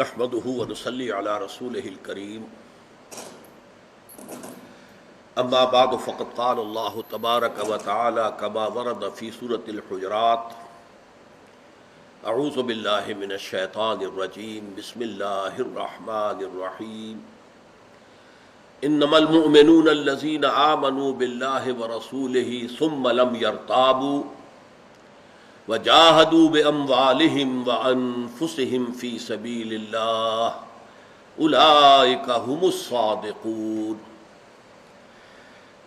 نحمده ونصلي على رسوله الكريم اما بعد فقد قال الله تبارك وتعالى كما ورد في سورة الحجرات اعوذ بالله من الشيطان الرجيم بسم الله الرحمن الرحيم انما المؤمنون الذين آمنوا بالله ورسوله ثم لم يرتابوا وجاهدوا بأموالهم وأنفسهم في سبيل الله أولئك هم الصادقون.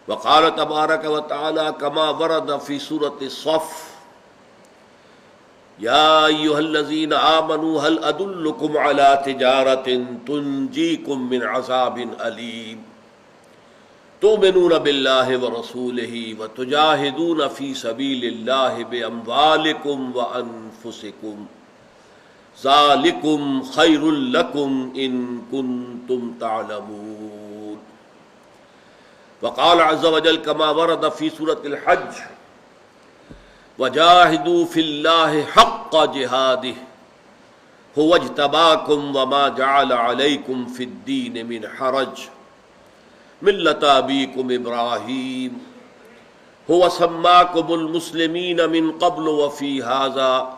وقال تبارك وتعالى كما ورد في سورة الصف يا أيها الذين آمنوا هل أدلكم على تجارة تنجيكم من عذاب أليم تؤمنون بالله ورسوله وتجاهدون في سبيل الله بأموالكم وأنفسكم ذلكم خير لكم إن كنتم تعلمون. وقال عز وجل كما ورد في سورة الحج وجاهدوا في الله حق جهاده هو اجتباكم وما جعل عليكم في الدين من حرج ملة أبيكم إبراهيم هو سماكم المسلمين من قبل وفي هذا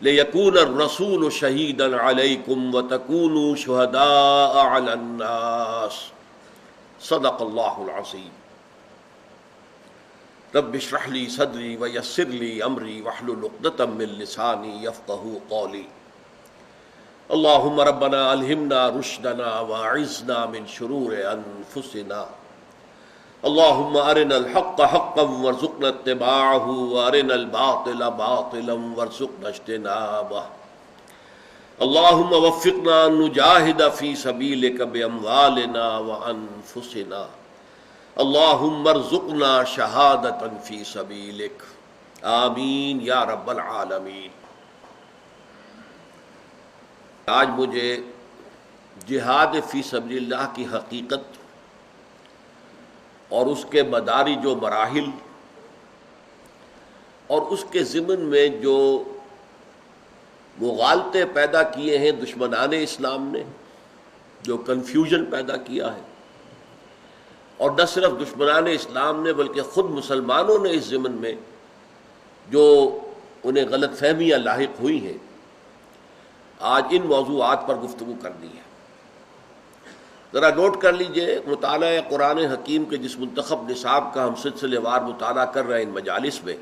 ليكون الرسول شهيدا عليكم وتكونوا شهداء على الناس صدق الله العظيم. رب اشرح لي صدري ويسر لي أمري واحلل عقدة من لساني يفقهوا قولي. اللهم ربنا الہمنا رشدنا واعذنا من شرور انفسنا. اللهم ارنا الحق حقا وارزقنا اتباعه وارنا الباطل باطلا وارزقنا اجتنابه. اللهم وفقنا ان نجاهد في سبيلك باموالنا وانفسنا. اللهم ارزقنا شهادة في سبيلك آمین یا رب العالمین. آج مجھے جہاد فی سبیل اللہ کی حقیقت اور اس کے مدارج و مراحل اور اس کے ضمن میں جو مغالطے پیدا کیے ہیں دشمنان اسلام نے، جو کنفیوژن پیدا کیا ہے، اور نہ صرف دشمنان اسلام نے بلکہ خود مسلمانوں نے اس ضمن میں جو انہیں غلط فہمیاں لاحق ہوئی ہیں، آج ان موضوعات پر گفتگو کرنی ہے. ذرا نوٹ کر لیجئے، مطالعہ قرآن حکیم کے جس منتخب نصاب کا ہم سلسلے وار مطالعہ کر رہے ہیں ان مجالس میں،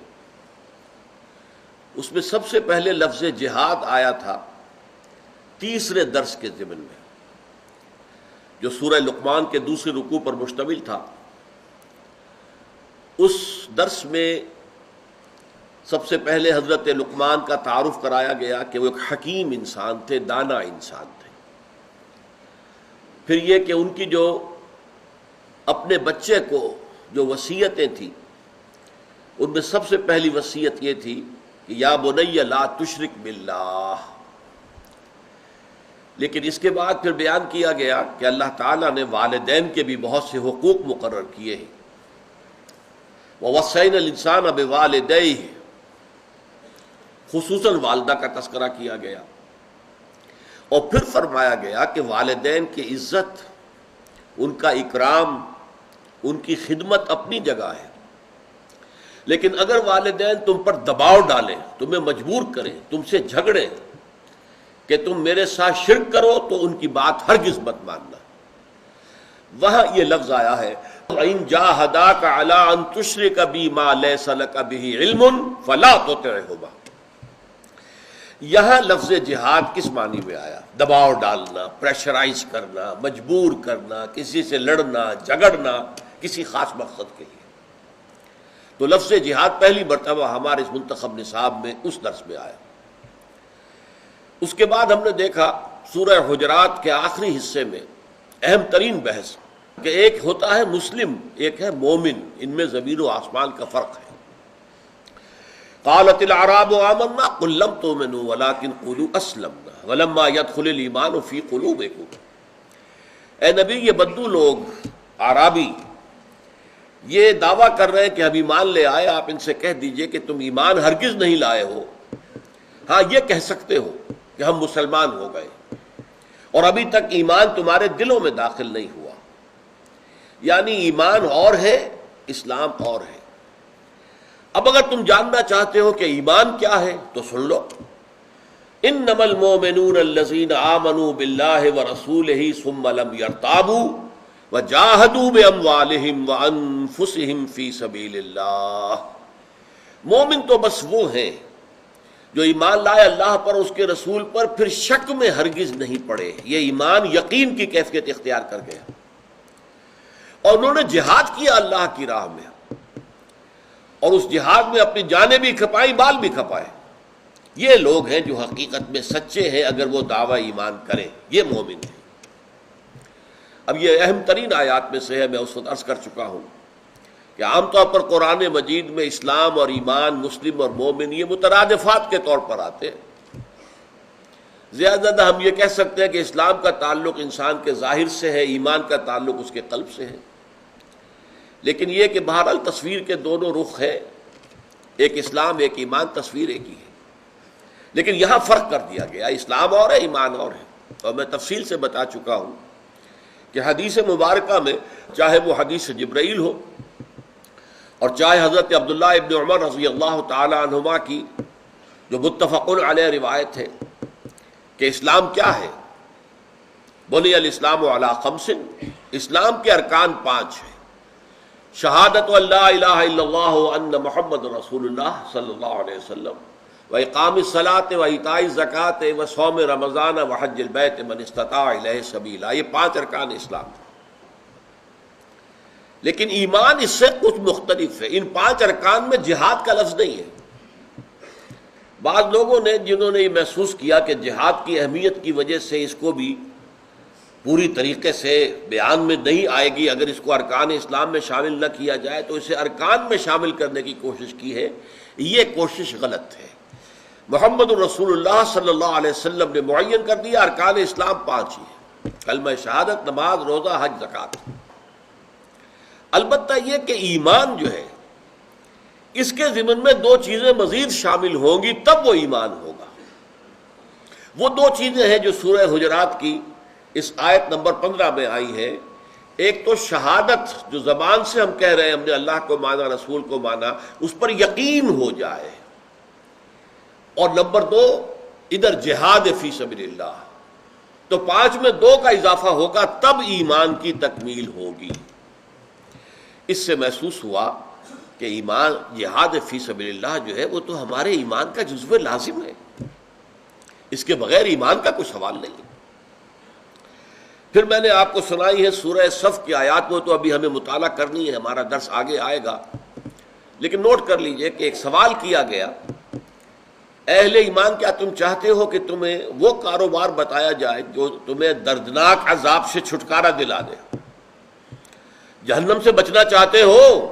اس میں سب سے پہلے لفظ جہاد آیا تھا تیسرے درس کے ضمن میں، جو سورہ لقمان کے دوسرے رکوع پر مشتمل تھا. اس درس میں سب سے پہلے حضرت لقمان کا تعارف کرایا گیا کہ وہ ایک حکیم انسان تھے، دانا انسان تھے. پھر یہ کہ ان کی جو اپنے بچے کو جو وصیتیں تھیں، ان میں سب سے پہلی وصیت یہ تھی کہ یا بنی لا تشرک باللہ. لیکن اس کے بعد پھر بیان کیا گیا کہ اللہ تعالیٰ نے والدین کے بھی بہت سے حقوق مقرر کیے ہیں. وَوَصَّيْنَا الْإِنسَانَ بِوَالِدَيْهِ، خصوصاً والدہ کا تذکرہ کیا گیا، اور پھر فرمایا گیا کہ والدین کی عزت، ان کا اکرام، ان کی خدمت اپنی جگہ ہے، لیکن اگر والدین تم پر دباؤ ڈالیں، تمہیں مجبور کریں، تم سے جھگڑیں کہ تم میرے ساتھ شرک کرو، تو ان کی بات ہرگز مت ماننا. وہاں یہ لفظ آیا ہے وَإِن جَاهَدَاكَ عَلَىٰ أَن تُشْرِكَ بِي مَا لَيْسَ لَكَ بِهِ عِلْمٌ فَلَا تُطِعْهُمَا. یہاں لفظ جہاد کس معنی میں آیا؟ دباؤ ڈالنا، پریشرائز کرنا، مجبور کرنا، کسی سے لڑنا جھگڑنا کسی خاص مقصد کے لیے. تو لفظ جہاد پہلی مرتبہ ہمارے اس منتخب نصاب میں اس درس میں آیا. اس کے بعد ہم نے دیکھا سورہ حجرات کے آخری حصے میں اہم ترین بحث کہ ایک ہوتا ہے مسلم، ایک ہے مومن، ان میں زمین و آسمان کا فرق ہے. قالت الاعراب آمنا قل لم تؤمنوا ولكن قولوا اسلمنا ولما يدخل الايمان في قلوبكم. اے نبی، یہ بدو لوگ اعرابی یہ دعویٰ کر رہے ہیں کہ ہم ایمان لے آئے، آپ ان سے کہہ دیجئے کہ تم ایمان ہرگز نہیں لائے ہو. ہاں یہ کہہ سکتے ہو کہ ہم مسلمان ہو گئے، اور ابھی تک ایمان تمہارے دلوں میں داخل نہیں ہوا. یعنی ایمان اور ہے، اسلام اور ہے. اب اگر تم جاننا چاہتے ہو کہ ایمان کیا ہے تو سن لو. انما المؤمنون الذین آمنوا باللہ ورسولہ ثم لم یرتابوا وجاہدوا باموالہم وانفسہم فی سبیل اللہ. مومن تو بس وہ ہیں جو ایمان لائے اللہ پر، اس کے رسول پر، پھر شک میں ہرگز نہیں پڑے. یہ ایمان یقین کی کیفیت اختیار کر گیا اور انہوں نے جہاد کیا اللہ کی راہ میں، اور اس جہاد میں اپنی جانیں بھی کھپائیں، بال بھی کھپائے. یہ لوگ ہیں جو حقیقت میں سچے ہیں اگر وہ دعویٰ ایمان کریں. یہ مومن ہیں. اب یہ اہم ترین آیات میں سے ہے. میں اس وقت عرض کر چکا ہوں کہ عام طور پر قرآن مجید میں اسلام اور ایمان، مسلم اور مومن، یہ مترادفات کے طور پر آتے ہیں. زیادہ ہم یہ کہہ سکتے ہیں کہ اسلام کا تعلق انسان کے ظاہر سے ہے، ایمان کا تعلق اس کے قلب سے ہے. لیکن یہ کہ بہرحال تصویر کے دونوں رخ ہے، ایک اسلام ایک ایمان، تصویر ایک ہی ہے. لیکن یہاں فرق کر دیا گیا، اسلام اور ہے، ایمان اور ہے. اور میں تفصیل سے بتا چکا ہوں کہ حدیث مبارکہ میں چاہے وہ حدیث جبرائیل ہو اور چاہے حضرت عبداللہ ابن عمر رضی اللہ تعالی عنہما کی جو متفق علیہ روایت ہے کہ اسلام کیا ہے. بنی الاسلام علی خمس، اسلام کے ارکان 5 ہیں. شہادت اللہ الہ الا اللہ وان محمد رسول اللہ صلی اللہ علیہ وسلم، وإقام الصلاۃ وإیتاء الزکوٰۃ وصوم رمضان وحج البیت من استطاع الیہ سبیلا. یہ 5 ارکان اسلام. لیکن ایمان اس سے کچھ مختلف ہے. ان 5 ارکان میں جہاد کا لفظ نہیں ہے. بعض لوگوں نے جنہوں نے یہ محسوس کیا کہ جہاد کی اہمیت کی وجہ سے اس کو بھی پوری طریقے سے بیان میں نہیں آئے گی، اگر اس کو ارکان اسلام میں شامل نہ کیا جائے تو اسے ارکان میں شامل کرنے کی کوشش کی ہے. یہ کوشش غلط ہے. محمد الرسول اللہ صلی اللہ علیہ وسلم نے معین کر دیا ارکان اسلام 5 ہی ہیں: کلمہ شہادت، نماز، روزہ، حج، زکوٰۃ. البتہ یہ کہ ایمان جو ہے اس کے ضمن میں 2 چیزیں مزید شامل ہوں گی تب وہ ایمان ہوگا. وہ 2 چیزیں ہیں جو سورہ حجرات کی اس آیت نمبر 15 میں آئی ہے. ایک تو شہادت، جو زبان سے ہم کہہ رہے ہیں ہم نے اللہ کو مانا، رسول کو مانا، اس پر یقین ہو جائے. اور نمبر 2 ادھر جہاد فی سبیل اللہ. تو 5 میں 2 کا اضافہ ہوگا تب ایمان کی تکمیل ہوگی. اس سے محسوس ہوا کہ ایمان، جہاد فی سبیل اللہ جو ہے وہ تو ہمارے ایمان کا جزو لازم ہے. اس کے بغیر ایمان کا کوئی سوال نہیں. پھر میں نے آپ کو سنائی ہے سورہ صف کی آیات. وہ تو ابھی ہمیں مطالعہ کرنی ہے، ہمارا درس آگے آئے گا. لیکن نوٹ کر لیجئے کہ ایک سوال کیا گیا، اہل ایمان کیا تم چاہتے ہو کہ تمہیں وہ کاروبار بتایا جائے جو تمہیں دردناک عذاب سے چھٹکارا دلا دے؟ جہنم سے بچنا چاہتے ہو؟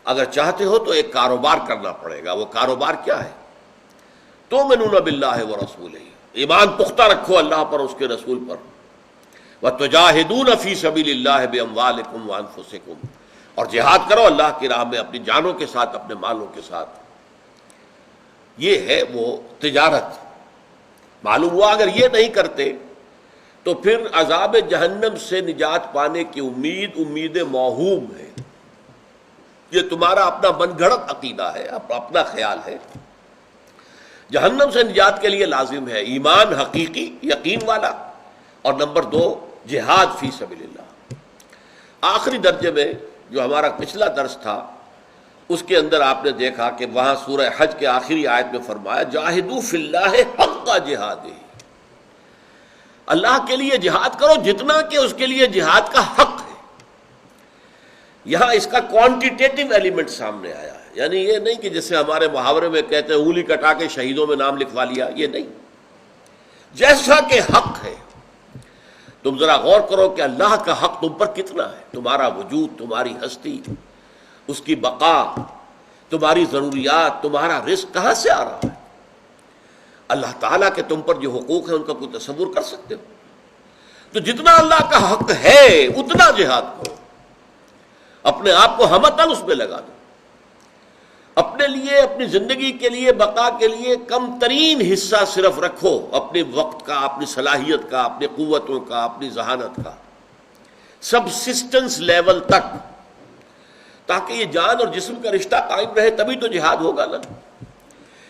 اگر چاہتے ہو تو ایک کاروبار کرنا پڑے گا. وہ کاروبار کیا ہے؟ تؤمنون باللہ ورسولہ، ایمان پختہ رکھو اللہ پر، اس کے رسول پر. وتجاہدون فی سبیل اللہ باموالکم وانفسکم، اور جہاد کرو اللہ کی راہ میں اپنی جانوں کے ساتھ، اپنے مالوں کے ساتھ. یہ ہے وہ تجارت. معلوم ہوا اگر یہ نہیں کرتے تو پھر عذاب جہنم سے نجات پانے کی امید موہوم ہے. یہ تمہارا اپنا من گھڑت عقیدہ ہے، اپنا خیال ہے. جہنم سے نجات کے لیے لازم ہے ایمان حقیقی، یقین والا، اور نمبر 2 جہاد فی سبیل اللہ. آخری درجے میں جو ہمارا پچھلا درس تھا اس کے اندر آپ نے دیکھا کہ وہاں سورہ حج کے آخری آیت میں فرمایا جاہدوا فی اللہ حق جہادہ، اللہ کے لیے جہاد کرو جتنا کہ اس کے لیے جہاد کا حق ہے. یہاں اس کا کوانٹیٹیٹو ایلیمنٹ سامنے آیا ہے. یعنی یہ نہیں کہ جیسے ہمارے محاورے میں کہتے ہیں انگلی کٹا کے شہیدوں میں نام لکھوا لیا، یہ نہیں. جیسا کہ حق ہے. تم ذرا غور کرو کہ اللہ کا حق تم پر کتنا ہے. تمہارا وجود، تمہاری ہستی، اس کی بقا، تمہاری ضروریات، تمہارا رزق کہاں سے آ رہا ہے؟ اللہ تعالیٰ کے تم پر جو حقوق ہیں ان کا کوئی تصور کر سکتے ہو؟ تو جتنا اللہ کا حق ہے اتنا جہاد کرو، اپنے آپ کو ہمتن اس میں لگا دو. اپنے لیے، اپنی زندگی کے لیے، بقا کے لیے کم ترین حصہ صرف رکھو، اپنے وقت کا، اپنی صلاحیت کا، اپنی قوتوں کا، اپنی ذہانت کا، سبسسٹنس لیول تک، تاکہ یہ جان اور جسم کا رشتہ قائم رہے، تبھی تو جہاد ہوگا نا۔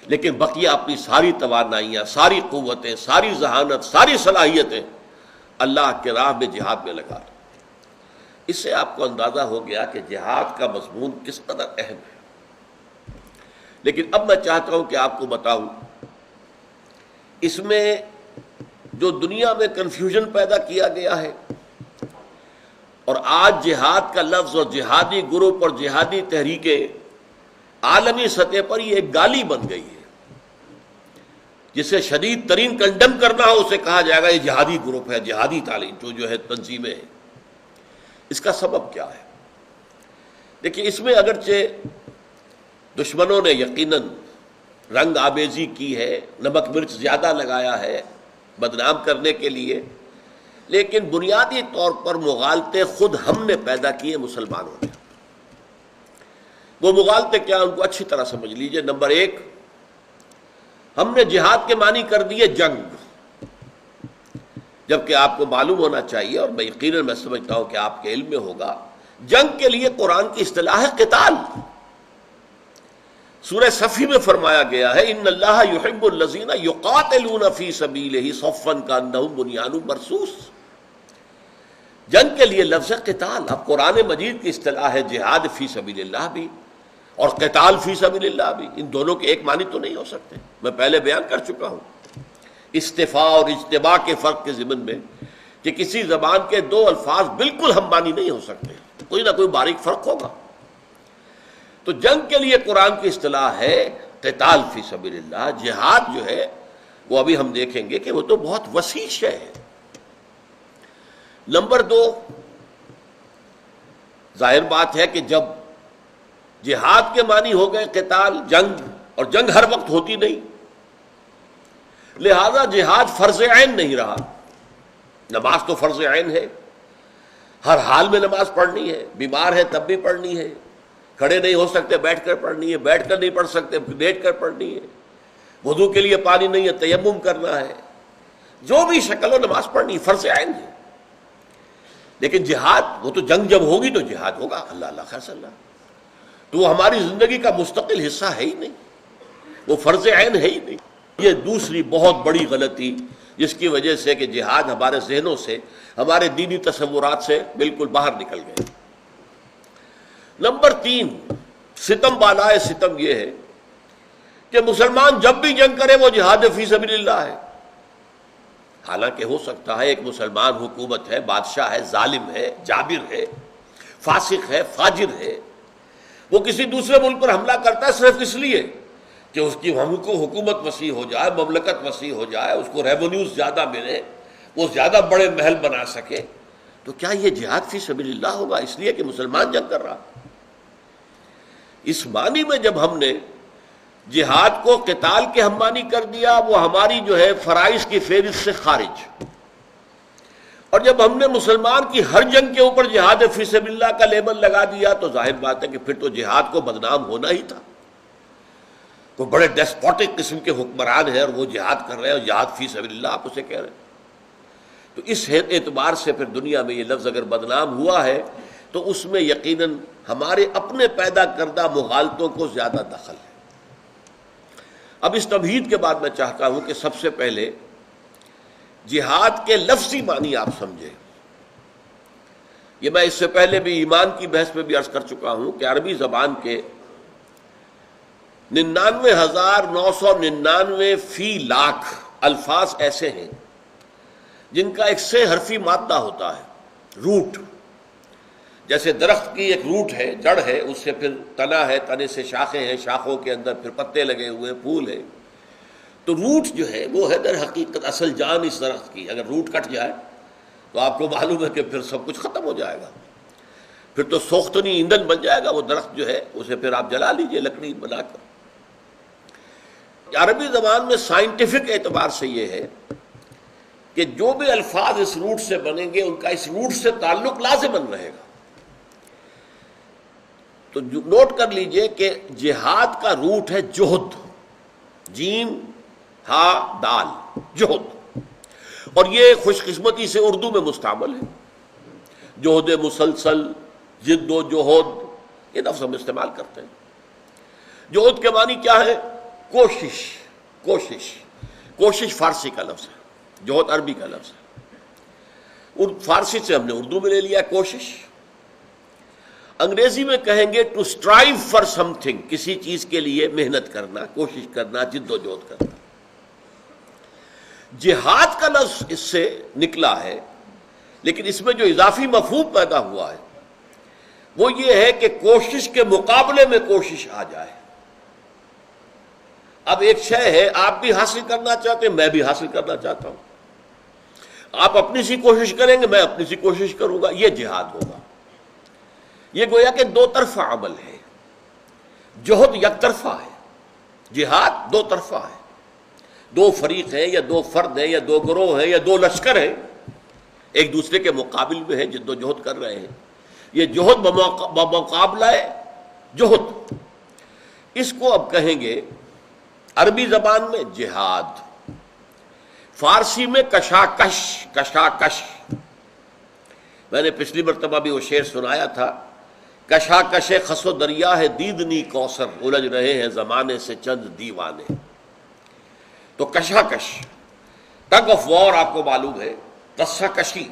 لیکن بقیہ اپنی ساری توانائیاں، ساری قوتیں، ساری ذہانت، ساری صلاحیتیں اللہ کے راہ میں جہاد میں لگا دو۔ اس سے آپ کو اندازہ ہو گیا کہ جہاد کا مضمون کس قدر اہم ہے۔ لیکن اب میں چاہتا ہوں کہ آپ کو بتاؤں اس میں جو دنیا میں کنفیوژن پیدا کیا گیا ہے، اور آج جہاد کا لفظ اور جہادی گروپ اور جہادی تحریکیں عالمی سطح پر یہ ایک گالی بن گئی ہے۔ جسے شدید ترین کنڈم کرنا ہو اسے کہا جائے گا یہ جہادی گروپ ہے، جہادی تعلیم جو ہے تنظیمیں ہیں۔ اس کا سبب کیا ہے؟ دیکھیے، اس میں اگرچہ دشمنوں نے یقیناً رنگ آمیزی کی ہے، نمک مرچ زیادہ لگایا ہے بدنام کرنے کے لیے، لیکن بنیادی طور پر مغالطے خود ہم نے پیدا کیے مسلمانوں نے۔ وہ مغالطے کیا، ان کو اچھی طرح سمجھ لیجئے۔ نمبر ایک، ہم نے جہاد کے معنی کر دیے جنگ، جبکہ آپ کو معلوم ہونا چاہیے، اور میں سمجھتا ہوں کہ آپ کے علم میں ہوگا، جنگ کے لیے قرآن کی اصطلاح ہے قتال۔ سورہ صفی میں فرمایا گیا ہے ان اللہ یحب الذین یقاتلون فی سبیلہ صفا کانہم بنیان مرصوص۔ جنگ کے لیے لفظ قتال، اب قرآن مجید کی اصطلاح ہے جہاد فی سبیل اللہ بھی اور قتال فی سبیل اللہ بھی، ان دونوں کے ایک معنی تو نہیں ہو سکتے۔ میں پہلے بیان کر چکا ہوں استفاء اور اجتباء کے فرق کے ضمن میں کہ کسی زبان کے دو الفاظ بالکل ہم معنی نہیں ہو سکتے، کوئی نہ کوئی باریک فرق ہوگا۔ تو جنگ کے لیے قرآن کی اصطلاح ہے قتال فی سبیل اللہ۔ جہاد جو ہے وہ ابھی ہم دیکھیں گے کہ وہ تو بہت وسیع شے ہے۔ نمبر دو، ظاہر بات ہے کہ جب جہاد کے معنی ہو گئے قتال، جنگ، اور جنگ ہر وقت ہوتی نہیں، لہذا جہاد فرض عین نہیں رہا۔ نماز تو فرض عین ہے، ہر حال میں نماز پڑھنی ہے، بیمار ہے تب بھی پڑھنی ہے، کھڑے نہیں ہو سکتے بیٹھ کر پڑھنی ہے، بیٹھ کر نہیں پڑھ سکتے لیٹ کر پڑھنی ہے، وضو کے لیے پانی نہیں ہے تیمم کرنا ہے، جو بھی شکل ہو نماز پڑھنی فرض عین ہے۔ لیکن جہاد، وہ تو جنگ جب ہوگی تو جہاد ہوگا، اللہ اللہ خیر صلی اللہ، تو وہ ہماری زندگی کا مستقل حصہ ہے ہی نہیں، وہ فرض عین ہے ہی نہیں۔ یہ دوسری بہت بڑی غلطی جس کی وجہ سے کہ جہاد ہمارے ذہنوں سے، ہمارے دینی تصورات سے بالکل باہر نکل گئے۔ نمبر تین، ستم بالائے ستم یہ ہے کہ مسلمان جب بھی جنگ کرے وہ جہاد فی سبیل اللہ ہے۔ حالانکہ ہو سکتا ہے ایک مسلمان حکومت ہے، بادشاہ ہے، ظالم ہے، جابر ہے، فاسق ہے، فاجر ہے، وہ کسی دوسرے ملک پر حملہ کرتا ہے صرف اس لیے کہ اس کی ہم کو حکومت وسیع ہو جائے، مملکت وسیع ہو جائے، اس کو ریونیوز زیادہ ملے، وہ زیادہ بڑے محل بنا سکے، تو کیا یہ جہاد فی سبیل اللہ ہوگا اس لیے کہ مسلمان جنگ کر رہا؟ اس معنی میں جب ہم نے جہاد کو قتال کے ہم معنی کر دیا، وہ ہماری جو ہے فرائض کی فہرست سے خارج، اور جب ہم نے مسلمان کی ہر جنگ کے اوپر جہاد فی سبیل اللہ کا لیبل لگا دیا تو ظاہر بات ہے کہ پھر تو جہاد کو بدنام ہونا ہی تھا۔ وہ بڑے ڈیسپوٹک قسم کے حکمران ہیں اور وہ جہاد کر رہے ہیں، اور جہاد فی سبیل اللہ آپ اسے کہہ رہے ہیں۔ تو اس اعتبار سے پھر دنیا میں یہ لفظ اگر بدنام ہوا ہے تو اس میں یقیناً ہمارے اپنے پیدا کردہ مغالطوں کو زیادہ دخل ہے۔ اب اس تمہید کے بعد میں چاہتا ہوں کہ سب سے پہلے جہاد کے لفظی معنی آپ سمجھیں۔ یہ میں اس سے پہلے بھی ایمان کی بحث میں بھی عرض کر چکا ہوں کہ عربی زبان کے 99,999 فی لاکھ الفاظ ایسے ہیں جن کا ایک سے حرفی مادہ ہوتا ہے، روٹ۔ جیسے درخت کی ایک روٹ ہے، جڑ ہے، اس سے پھر تنا ہے، تنے سے شاخیں ہیں، شاخوں کے اندر پھر پتے لگے ہوئے، پھول ہے۔ تو روٹ جو ہے وہ ہے در حقیقت اصل جان اس درخت کی۔ اگر روٹ کٹ جائے تو آپ کو معلوم ہے کہ پھر سب کچھ ختم ہو جائے گا، پھر تو سوختنی ایندھن بن جائے گا وہ درخت جو ہے، اسے پھر آپ جلا لیجئے لکڑی بنا کر۔ عربی زبان میں سائنٹیفک اعتبار سے یہ ہے کہ جو بھی الفاظ اس روٹ سے بنیں گے ان کا اس روٹ سے تعلق لازماً رہے گا۔ تو نوٹ کر لیجئے کہ جہاد کا روٹ ہے جہد، جیم ہا دال، جہد، اور یہ خوش قسمتی سے اردو میں مستعمل ہے۔ جہد مسلسل، جد و جہد، یہ لفظ ہم استعمال کرتے ہیں۔ جہد کے معنی کیا ہے؟ کوشش، کوشش، کوشش فارسی کا لفظ ہے، جہد عربی کا لفظ ہے، فارسی سے ہم نے اردو میں لے لیا کوشش۔ انگریزی میں کہیں گے to strive for something, کسی چیز کے لیے محنت کرنا، کوشش کرنا، جد و جہد کرنا۔ جہاد کا لفظ اس سے نکلا ہے، لیکن اس میں جو اضافی مفہوم پیدا ہوا ہے وہ یہ ہے کہ کوشش کے مقابلے میں کوشش آ جائے۔ اب ایک شے ہے، آپ بھی حاصل کرنا چاہتے ہیں، میں بھی حاصل کرنا چاہتا ہوں، آپ اپنی سی کوشش کریں گے، میں اپنی سی کوشش کروں گا، یہ جہاد ہوگا۔ یہ گویا کہ دو طرفہ عمل ہے، جہد یک طرفہ ہے، جہاد دو طرفہ ہے، دو فریق ہیں یا دو فرد ہیں یا دو گروہ ہیں یا دو لشکر ہیں، ایک دوسرے کے مقابل میں ہیں، جد و جہد کر رہے ہیں۔ یہ جہد بمقابلہ جہد، اس کو اب کہیں گے عربی زبان میں جہاد، فارسی میں کشاکش، کشاکش۔ میں نے پچھلی مرتبہ بھی وہ شعر سنایا تھا، کشاکش خس و دریا ہے دیدنی کوثر، الجھ رہے ہیں زمانے سے چند دیوانے۔ تو کشاکش، ٹگ آف وار، آپ کو معلوم ہے، رسہ کشی،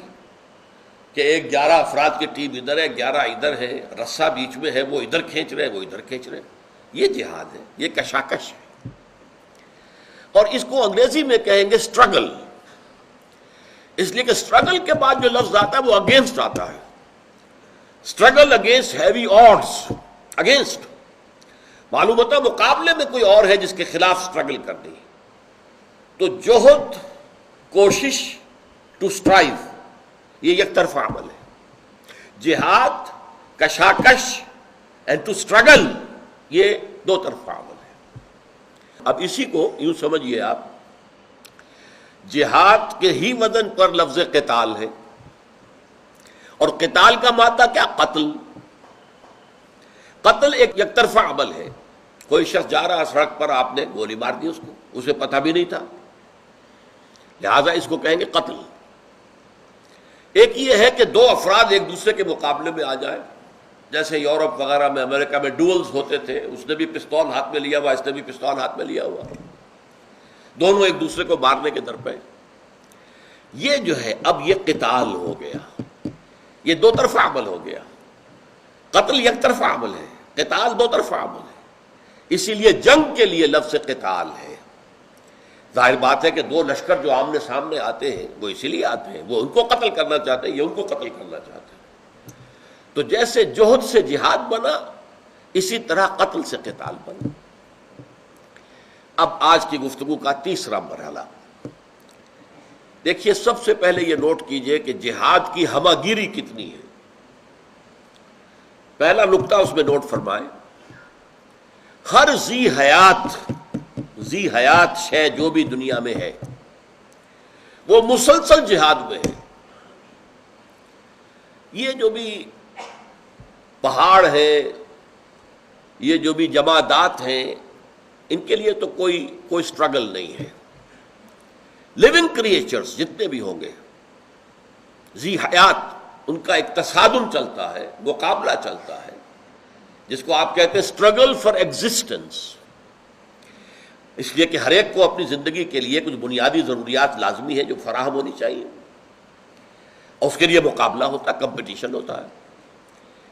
کہ ایک 11 افراد کی ٹیم ادھر ہے، 11 ادھر ہے، رسہ بیچ میں ہے، وہ ادھر کھینچ رہے ہیں، وہ ادھر کھینچ رہے ہیں، یہ جہاد ہے، یہ کشاکش ہے۔ اور اس کو انگریزی میں کہیں گے اسٹرگل، اس لیے کہ اسٹرگل کے بعد جو لفظ آتا ہے وہ اگینسٹ آتا ہے، struggle against heavy odds, against, معلوم ہوتا ہے مقابلے میں کوئی اور ہے جس کے خلاف اسٹرگل کرنی۔ تو جہد، کوشش، ٹو اسٹرائیو، یہ یک طرفہ عمل ہے۔ جہاد، کشاکش اینڈ ٹو اسٹرگل، یہ دو طرفہ عمل ہے۔ اب اسی کو یوں سمجھیے آپ، جہاد کے ہی وزن پر لفظ قتال ہے، اور قتال کا مادہ کیا؟ قتل۔ قتل ایک یک طرفہ عمل ہے، کوئی شخص جا رہا سڑک پر، آپ نے گولی مار دی اس کو، اسے پتہ بھی نہیں تھا، لہذا اس کو کہیں گے قتل۔ ایک یہ ہے کہ دو افراد ایک دوسرے کے مقابلے میں آ جائیں، جیسے یورپ وغیرہ میں، امریکہ میں ڈوئلز ہوتے تھے، اس نے بھی پستول ہاتھ میں لیا ہوا، اس نے بھی پستول ہاتھ میں لیا ہوا، دونوں ایک دوسرے کو مارنے کے درپے۔ یہ جو ہے اب یہ قتال ہو گیا، یہ دو طرفہ عمل ہو گیا۔ قتل یک طرفہ عمل ہے، قتال دو طرفہ عمل ہے، اسی لیے جنگ کے لیے لفظ قتال ہے۔ ظاہر بات ہے کہ دو لشکر جو آمنے سامنے آتے ہیں وہ اسی لیے آتے ہیں، وہ ان کو قتل کرنا چاہتے ہیں، یہ ان کو قتل کرنا چاہتے ہیں۔ تو جیسے جہد سے جہاد بنا، اسی طرح قتل سے قتال بنا۔ اب آج کی گفتگو کا تیسرا مرحلہ دیکھیے، سب سے پہلے یہ نوٹ کیجئے کہ جہاد کی ہمہ گیری کتنی ہے۔ پہلا نقطہ اس میں نوٹ فرمائیں، ہر ذی حیات شے جو بھی دنیا میں ہے وہ مسلسل جہاد میں ہے۔ یہ جو بھی پہاڑ ہے، یہ جو بھی جمادات ہیں، ان کے لیے تو کوئی سٹرگل نہیں ہے۔ لیونگ کریچرز جتنے بھی ہوں گے، ذی حیات، ان کا ایک تصادم چلتا ہے، مقابلہ چلتا ہے، جس کو آپ کہتے ہیں اسٹرگل فار ایگزسٹنس۔ اس لیے کہ ہر ایک کو اپنی زندگی کے لیے کچھ بنیادی ضروریات لازمی ہے جو فراہم ہونی چاہیے، اور اس کے لیے مقابلہ ہوتا ہے، کمپٹیشن ہوتا ہے،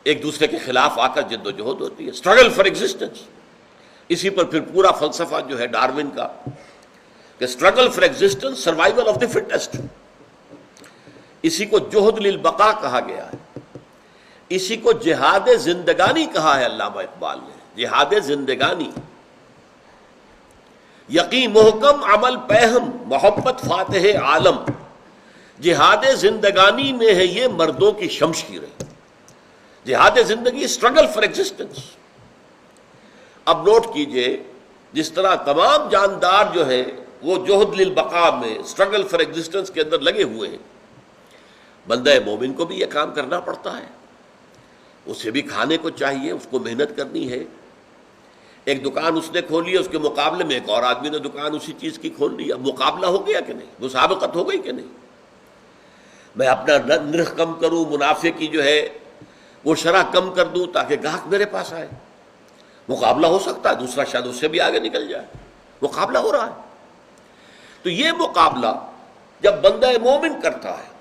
ایک دوسرے کے خلاف آ کر جد و جہد ہوتی ہے، اسٹرگل فار ایگزسٹنس۔ اسی پر پھر پورا فلسفہ جو ہے ڈاروین کا، کہ struggle for existence, survival of the fittest, اسی کو جہد للبقاء کہا گیا ہے، اسی کو جہاد زندگانی کہا ہے علامہ اقبال نے، جہاد زندگانی۔ یقین محکم عمل پہم محبت فاتح عالم، جہاد زندگانی میں ہے یہ مردوں کی شمشیریں۔ جہاد زندگی، اسٹرگل فار ایگزسٹنس۔ اب نوٹ کیجئے، جس طرح تمام جاندار جو ہے وہ جہد للبقاء میں، اسٹرگل فار ایگزسٹنس کے اندر لگے ہوئے ہیں، بندہ مومن کو بھی یہ کام کرنا پڑتا ہے اسے بھی کھانے کو چاہیے، اس کو محنت کرنی ہے۔ ایک دکان اس نے کھولی ہے، اس کے مقابلے میں ایک اور آدمی نے دکان اسی چیز کی کھول لی، اب مقابلہ ہو گیا کہ نہیں، مسابقت ہو گئی کہ نہیں؟ میں اپنا نرخ کم کروں، منافع کی جو ہے وہ شرح کم کر دوں تاکہ گاہک میرے پاس آئے، مقابلہ ہو سکتا ہے، دوسرا شاید اس سے بھی آگے نکل جائے، مقابلہ ہو رہا ہے۔ تو یہ مقابلہ جب بندہ مومن کرتا ہے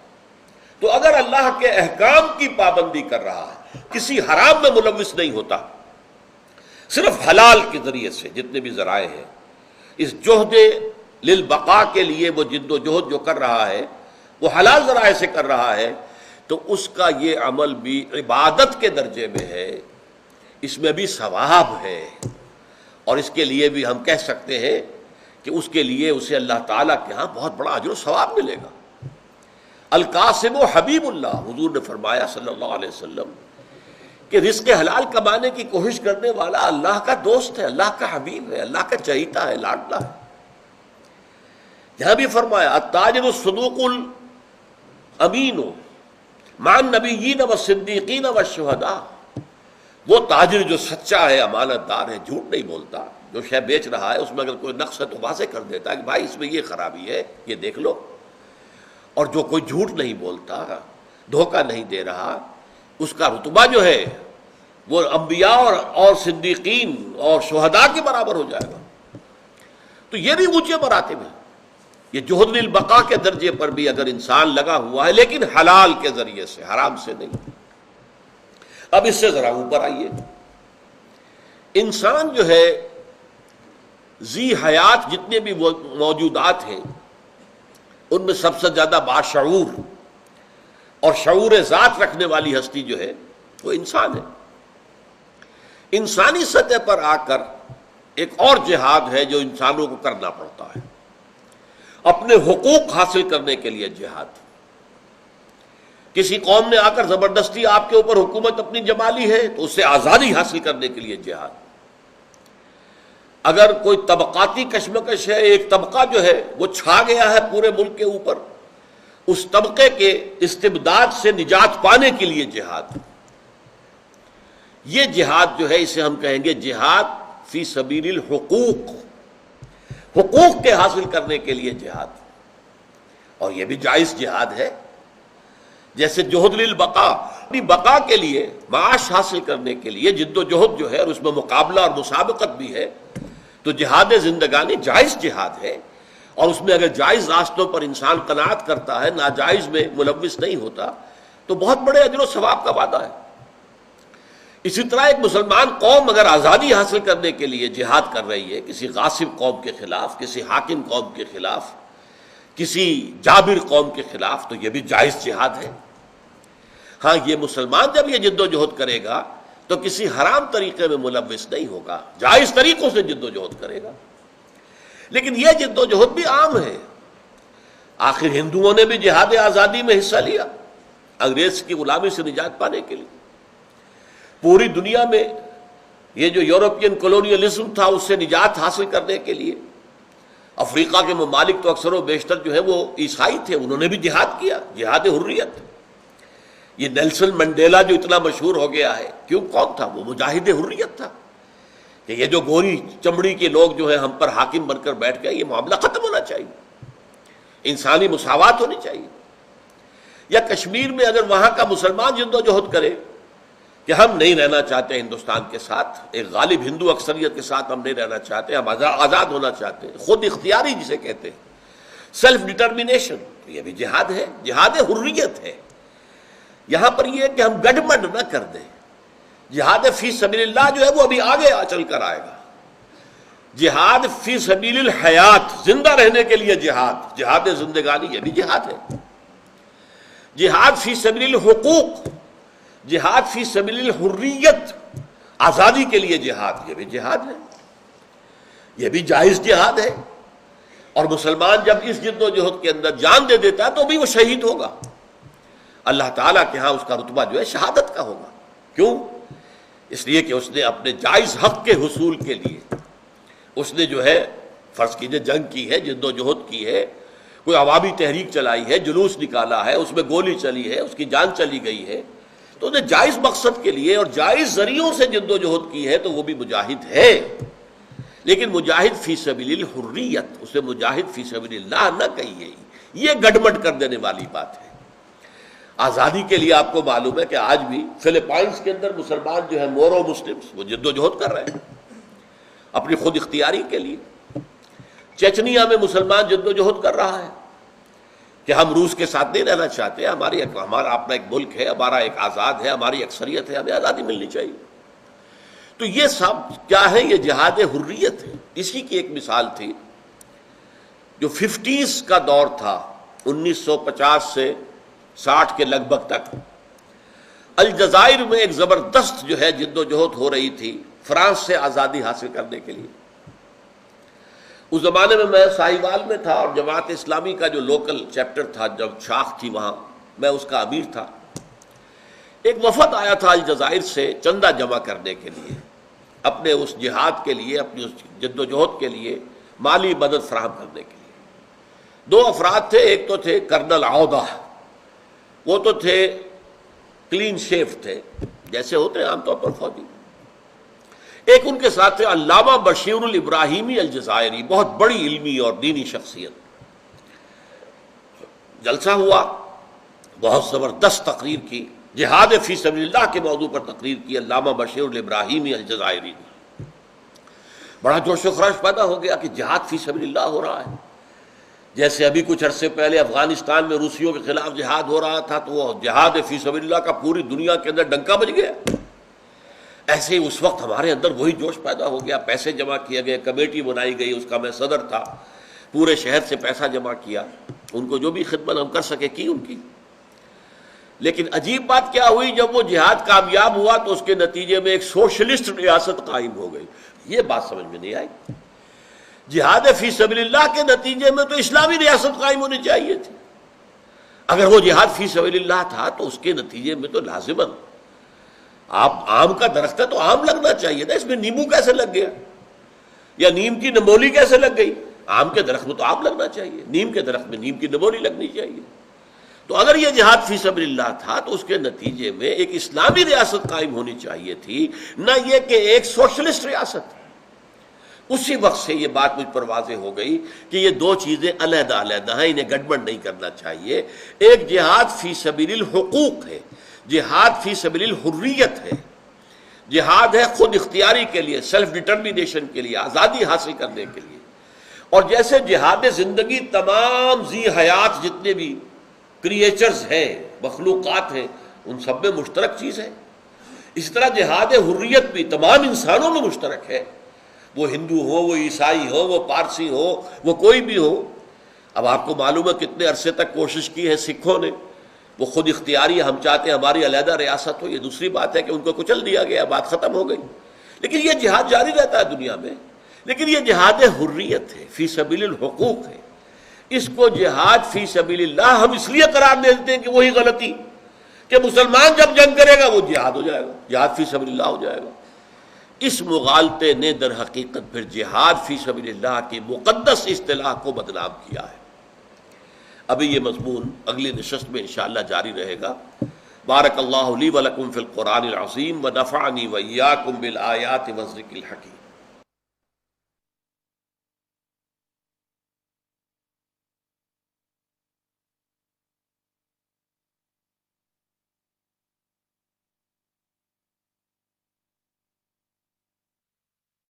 تو اگر اللہ کے احکام کی پابندی کر رہا ہے، کسی حرام میں ملوث نہیں ہوتا، صرف حلال کے ذریعے سے جتنے بھی ذرائع ہیں، اس جہد للبقاء کے لیے وہ جد و جہد جو کر رہا ہے وہ حلال ذرائع سے کر رہا ہے، تو اس کا یہ عمل بھی عبادت کے درجے میں ہے، اس میں بھی ثواب ہے، اور اس کے لیے بھی ہم کہہ سکتے ہیں کہ اس کے لیے اسے اللہ تعالیٰ کے ہاں بہت بڑا اجر و ثواب ملے گا۔ القاسم و حبیب اللہ، حضور نے فرمایا صلی اللہ علیہ وسلم کہ رزق حلال کمانے کی کوشش کرنے والا اللہ کا دوست ہے، اللہ کا حبیب ہے، اللہ کا چہیتا ہے، لاڈلا ہے۔ یہاں بھی فرمایا التاجر الصدوق الامین مع النبیین والصدیقین والشہداء، وہ تاجر جو سچا ہے، امانت دار ہے، جھوٹ نہیں بولتا، جو شے بیچ رہا ہے اس میں اگر کوئی نقص ہے تو واضح کر دیتا ہے کہ بھائی اس میں یہ خرابی ہے، یہ دیکھ لو، اور جو کوئی جھوٹ نہیں بولتا، دھوکہ نہیں دے رہا، اس کا رتبہ جو ہے وہ انبیاء اور صدیقین اور شہداء کے برابر ہو جائے گا۔ تو یہ بھی اونچے مراتب ہیں۔ یہ جہد للبقاء کے درجے پر بھی اگر انسان لگا ہوا ہے، لیکن حلال کے ذریعے سے، حرام سے نہیں۔ اب اس سے ذرا اوپر آئیے، انسان جو ہے ذی حیات جتنے بھی موجودات ہیں ان میں سب سے زیادہ باشعور اور شعور ذات رکھنے والی ہستی جو ہے وہ انسان ہے۔ انسانی سطح پر آ کر ایک اور جہاد ہے جو انسانوں کو کرنا پڑتا ہے، اپنے حقوق حاصل کرنے کے لیے جہاد۔ کسی قوم نے آ کر زبردستی آپ کے اوپر حکومت اپنی جما لی ہے تو اس سے آزادی حاصل کرنے کے لیے جہاد۔ اگر کوئی طبقاتی کشمکش ہے، ایک طبقہ جو ہے وہ چھا گیا ہے پورے ملک کے اوپر، اس طبقے کے استبداد سے نجات پانے کے لیے جہاد۔ یہ جہاد جو ہے اسے ہم کہیں گے جہاد فی سبیل الحقوق، حقوق کے حاصل کرنے کے لیے جہاد، اور یہ بھی جائز جہاد ہے۔ جیسے جہد للبقاء، اپنی بقا کے لیے، معاش حاصل کرنے کے لیے جد و جہد جو ہے اور اس میں مقابلہ اور مسابقت بھی ہے، تو جہاد زندگانی جائز جہاد ہے، اور اس میں اگر جائز راستوں پر انسان قناعت کرتا ہے، ناجائز میں ملوث نہیں ہوتا، تو بہت بڑے اجر و ثواب کا وعدہ ہے۔ اسی طرح ایک مسلمان قوم اگر آزادی حاصل کرنے کے لیے جہاد کر رہی ہے، کسی غاصب قوم کے خلاف، کسی حاکم قوم کے خلاف، کسی جابر قوم کے خلاف، تو یہ بھی جائز جہاد ہے۔ ہاں یہ مسلمان جب یہ جد و جہد کرے گا تو کسی حرام طریقے میں ملوث نہیں ہوگا، جائز طریقوں سے جد و جہد کرے گا۔ لیکن یہ جد و جہد بھی عام ہے، آخر ہندوؤں نے بھی جہاد آزادی میں حصہ لیا، انگریز کی غلامی سے نجات پانے کے لیے۔ پوری دنیا میں یہ جو یورپین کولونیلزم تھا اس سے نجات حاصل کرنے کے لیے افریقہ کے ممالک تو اکثر و بیشتر جو ہے وہ عیسائی تھے، انہوں نے بھی جہاد کیا، جہاد حریت۔ یہ نیلسن منڈیلا جو اتنا مشہور ہو گیا ہے، کیوں؟ کون تھا وہ؟ مجاہد حریت تھا، کہ یہ جو گوری چمڑی کے لوگ جو ہیں ہم پر حاکم بن کر بیٹھ گئے، یہ معاملہ ختم ہونا چاہیے، انسانی مساوات ہونی چاہیے۔ یا کشمیر میں اگر وہاں کا مسلمان جد و جہد کرے کہ ہم نہیں رہنا چاہتے ہندوستان کے ساتھ، ایک غالب ہندو اکثریت کے ساتھ ہم نہیں رہنا چاہتے، ہم آزاد ہونا چاہتے ہیں، خود اختیاری جسے کہتے ہیں، سیلف ڈٹرمینیشن، یہ بھی جہاد ہے، جہاد حریت ہے۔ یہاں پر یہ ہے کہ ہم گڈمڈ نہ کر دیں، جہاد فی سبیل اللہ جو ہے وہ ابھی آگے چل کر آئے گا۔ جہاد فی سبیل الحیات، زندہ رہنے کے لیے جہاد، جہاد زندگانی، یہ بھی جہاد ہے۔ جہاد فی سبیل الحقوق، جہاد فی سبیل الحریت، آزادی کے لیے جہاد، یہ بھی جہاد ہے، یہ بھی جائز جہاد ہے۔ اور مسلمان جب اس جد و جہد کے اندر جان دے دیتا ہے تو بھی وہ شہید ہوگا، اللہ تعالیٰ کے ہاں اس کا رتبہ جو ہے شہادت کا ہوگا۔ کیوں؟ اس لیے کہ اس نے اپنے جائز حق کے حصول کے لیے اس نے جو ہے فرض کیجئے جنگ کی ہے، جد و جہد کی ہے، کوئی عوامی تحریک چلائی ہے، جلوس نکالا ہے، اس میں گولی چلی ہے، اس کی جان چلی گئی ہے، تو انہیں جائز مقصد کے لیے اور جائز ذریعوں سے جد و جہد کی ہے تو وہ بھی مجاہد ہے، لیکن مجاہد فی سبیل الحریت، اسے مجاہد فی سبیل اللہ نہ کہیے، یہ گڑبڑ کر دینے والی بات ہے۔ آزادی کے لیے آپ کو معلوم ہے کہ آج بھی فلپائنس کے اندر مسلمان جو ہے مورو مسلمز وہ جد و جہد کر رہے ہیں اپنی خود اختیاری کے لیے۔ چچنیا میں مسلمان جد و جہد کر رہا ہے کہ ہم روس کے ساتھ نہیں رہنا چاہتے، ہمارا اپنا ایک ملک ہے، ہمارا ایک آزاد ہے، ہماری اکثریت ہے، ہمیں آزادی ملنی چاہیے۔ تو یہ سب کیا ہے؟ یہ جہاد حریت ہے۔ اسی کی ایک مثال تھی جو 50s کا دور تھا، 1950 سے 60 کے لگ بھگ تک الجزائر میں ایک زبردست جو ہے جد و جہد ہو رہی تھی فرانس سے آزادی حاصل کرنے کے لیے۔ اس زمانے میں میں ساہیوال میں تھا اور جماعت اسلامی کا جو لوکل چیپٹر تھا، جب شاخ تھی وہاں میں اس کا امیر تھا۔ ایک وفد آیا تھا الجزائر سے چندہ جمع کرنے کے لیے، اپنے اس جہاد کے لیے، اپنی اس جد و جہد کے لیے مالی مدد فراہم کرنے کے لیے۔ 2 افراد تھے، ایک تو تھے کرنل عودہ، وہ تو تھے کلین شیف تھے جیسے ہوتے ہیں عام طور پر فوجی۔ ایک ان کے ساتھ تھے علامہ بشیر الابراہیمی الجزائری، بہت بڑی علمی اور دینی شخصیت۔ جلسہ ہوا، بہت زبردست تقریر کی، جہاد فی سبیل اللہ کے موضوع پر تقریر کی علامہ بشیر الابراہیمی الجزائری نے۔ بڑا جوش و خروش پیدا ہو گیا کہ جہاد فی سبیل اللہ ہو رہا ہے، جیسے ابھی کچھ عرصے پہلے افغانستان میں روسیوں کے خلاف جہاد ہو رہا تھا تو وہ جہاد فی سبیل اللہ کا پوری دنیا کے اندر ڈنکا بج گیا۔ ایسے ہی اس وقت ہمارے اندر وہی جوش پیدا ہو گیا، پیسے جمع کیے گئے، کمیٹی بنائی گئی، اس کا میں صدر تھا، پورے شہر سے پیسہ جمع کیا، ان کو جو بھی خدمت ہم کر سکے کی ان کی۔ لیکن عجیب بات کیا ہوئی، جب وہ جہاد کامیاب ہوا تو اس کے نتیجے میں ایک سوشلسٹ ریاست قائم ہو گئی۔ یہ بات سمجھ میں نہیں آئی، جہاد فی سبیل اللہ کے نتیجے میں تو اسلامی ریاست قائم ہونی چاہیے تھی۔ اگر وہ جہاد فی سبیل اللہ تھا تو اس کے نتیجے میں تو لازماً آپ آم کا درخت ہے تو آم لگنا چاہیے تھا، اس میں نیمبو کیسے لگ گیا؟ یا نیم کی نمولی کیسے لگ گئی؟ آم کے درخت میں تو آم لگنا چاہیے، نیم کے درخت میں نیم کی نمولی لگنی چاہیے۔ تو اگر یہ جہاد فی سبیل اللہ تھا تو اس کے نتیجے میں ایک اسلامی ریاست قائم ہونی چاہیے تھی، نہ یہ کہ ایک سوشلسٹ ریاست۔ اسی وقت سے یہ بات مجھ پر واضح ہو گئی کہ یہ 2 چیزیں علیحدہ علیحدہ ہیں، انہیں گڑبڑ نہیں کرنا چاہیے۔ ایک جہاد فی سبیل الحقوق ہے، جہاد فی سبیل الحریت ہے، جہاد ہے خود اختیاری کے لیے، سیلف ڈٹرمینیشن کے لیے، آزادی حاصل کرنے کے لیے۔ اور جیسے جہاد زندگی تمام ذی حیات جتنے بھی کریچرز ہیں، مخلوقات ہیں، ان سب میں مشترک چیز ہے، اسی طرح جہاد حریت بھی تمام انسانوں میں مشترک ہے، وہ ہندو ہو، وہ عیسائی ہو، وہ پارسی ہو، وہ کوئی بھی ہو۔ اب آپ کو معلوم ہے کتنے عرصے تک کوشش کی ہے سکھوں نے، وہ خود اختیاری، ہم چاہتے ہیں ہماری علیحدہ ریاست ہو، یہ دوسری بات ہے کہ ان کو کچل دیا گیا، بات ختم ہو گئی۔ لیکن یہ جہاد جاری رہتا ہے دنیا میں، لیکن یہ جہاد حریت ہے، فی سبیل الحقوق ہے۔ اس کو جہاد فی سبیل اللہ ہم اس لیے قرار دیتے ہیں کہ وہی غلطی کہ مسلمان جب جنگ کرے گا وہ جہاد ہو جائے گا، جہاد فی سبیل اللہ ہو جائے گا۔ اس مغالطے نے در حقیقت پھر جہاد فی سبیل اللہ کی مقدس اصطلاح کو بدنام کیا ہے۔ ابھی یہ مضمون اگلی نشست میں انشاءاللہ جاری رہے گا۔ بارک اللہ لی ولکم فی القرآن العظیم ونفعنی وإیاکم بالآیات والذکر الحکیم۔